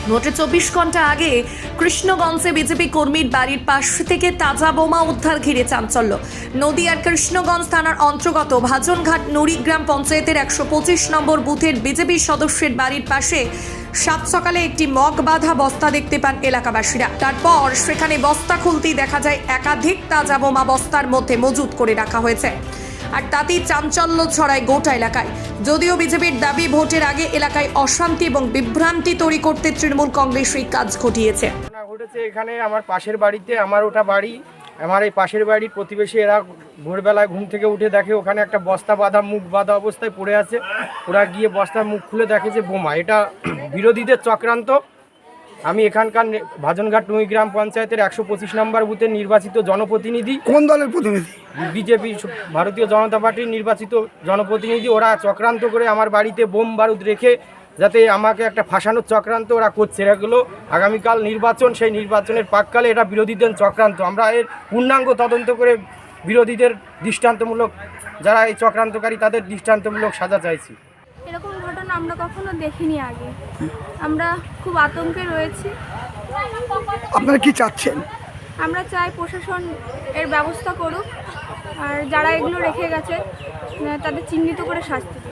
ভোটের 24 ঘন্টা আগে কৃষ্ণগঞ্জে বিজেপি কর্মীর বাড়ির পাশ থেকে তাজা বোমা উদ্ধার ঘিরে চাঞ্চল্য। নদিয়ার কৃষ্ণগঞ্জ থানার অন্তর্গত ভাজনঘাট নুড়ি গ্রাম পঞ্চায়েতের 125 নম্বর বুথের বিজেপি সদস্যের বাড়ির পাশে সাত সকালে একটি মগ বাঁধা বস্তা দেখতে পান এলাকাবাসীরা। তারপর সেখানে বস্তা খুলতেই দেখা যায় একাধিক তাজা বোমা বস্তার মধ্যে মজুত করে রাখা হয়েছে, আর তাতেই চাঞ্চল্য ছড়ায় গোটা এলাকায়। যদিও বিজেপির দাবি ভোটের আগে এলাকায় অশান্তি এবং বিভ্রান্তি তৈরি করতে তৃণমূল কংগ্রেস এই কাজ ঘটিয়েছে। ঘটেছে এখানে আমার পাশের বাড়িতে, আমার ওটা বাড়ি, আমার এই পাশের বাড়ির প্রতিবেশী এরা ভোরবেলায় ঘুম থেকে উঠে দেখে ওখানে একটা বস্তা বাঁধা, মুখ বাঁধা অবস্থায় পড়ে আছে। ওরা গিয়ে বস্তার মুখ খুলে দেখে যে বোমা। এটা বিরোধীদের চক্রান্ত। আমি এখানকার ভাজনঘাট নুই গ্রাম পঞ্চায়েতের 125 নম্বর বুথের নির্বাচিত জনপ্রতিনিধি। কোন দলের প্রতিনিধি? বিজেপি, ভারতীয় জনতা পার্টির নির্বাচিত জনপ্রতিনিধি। ওরা চক্রান্ত করে আমার বাড়িতে বোম বারুদ রেখে যাতে আমাকে একটা ফাঁসানোর চক্রান্ত ওরা করছে। এগুলো আগামীকাল নির্বাচন, সেই নির্বাচনের প্রাক্কালে এটা বিরোধীদের চক্রান্ত। আমরা এর পূর্ণাঙ্গ তদন্ত করে বিরোধীদের দৃষ্টান্তমূলক, যারা এই চক্রান্তকারী তাদের দৃষ্টান্তমূলক সাজা চাইছি। এরকম ঘটনা আমরা কখনো দেখিনি আগে। আমরা খুব আতঙ্কে রয়েছি। আপনারা কি চাচ্ছেন? আমরা চাই প্রশাসন এর ব্যবস্থা করুক, আর যারা এগুলো রেখে গেছে তাদের চিহ্নিত করে শাস্তি দিক।